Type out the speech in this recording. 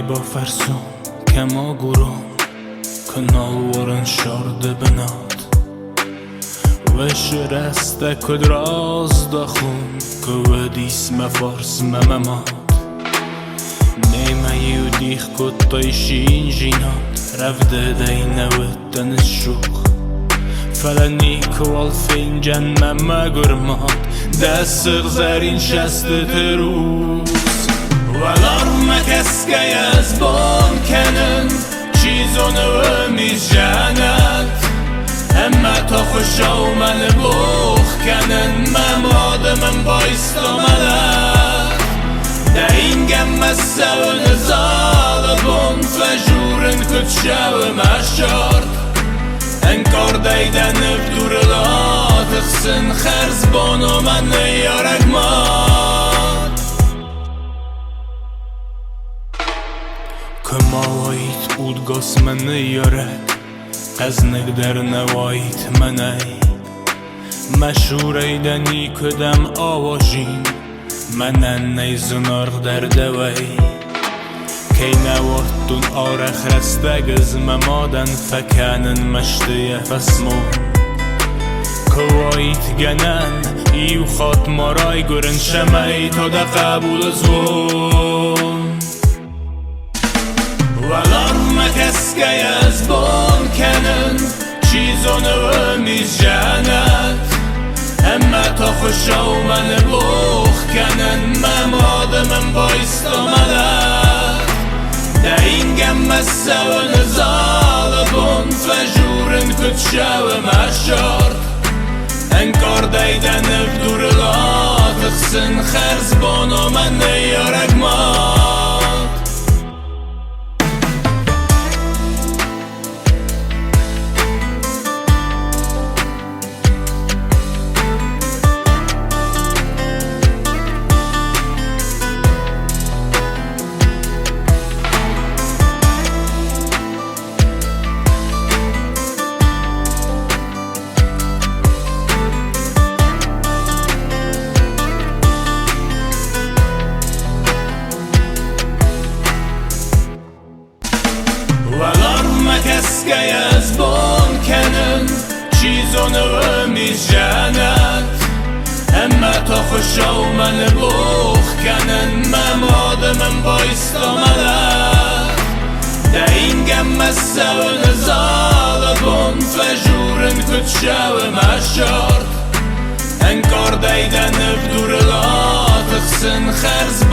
با فرسون كما قرون كنالورن شارد بنات وش رسته کد راز دخون که دیس مفارس مممات نیمه یو دیخ کد تایشین جینات رفته دینه و تنشوخ فلنی کوال فینجن ممه گرمات دست غزرین شست تروس ولار مکسکه از بان کنن چیزونه و میز جنت همه تا خوشا و من بوخ کنن مماده من بایستا ملت ده این گم سون زالبون فجورن کتشه و مشارد انکار دیدن بدور لا تخسن خرز بانو من یارک مات که ماوایت اودگاس من یارک از نگدر نوایت منی مشهور ایدنی کدم آواجین منن نیزنارغ در دوی کی نوارتون آرخ رستگز ممادن فکنن مشتی فسمون کوایت گنن ایو خات مارای گرن شمعی تا ده قبول زون ولار مکسکه از بان کنن چیزونه و میز جنت همه تا خوشا و من بوخ کنن مماده من بایستا ملت ده این گم سون زالبون فجورن کتشه و مشارد انکار دیدن بدور لا تخسن خرز بانو من یارک مات مکسکه از بان کنن چیزونه و میز جنت همه تا خوشا و من بوخ کنن مماده من بایستا ملت ده این گم سون زالبون فجورن کتشه و مشارد انکار دیدن بدور لا تخسن خرز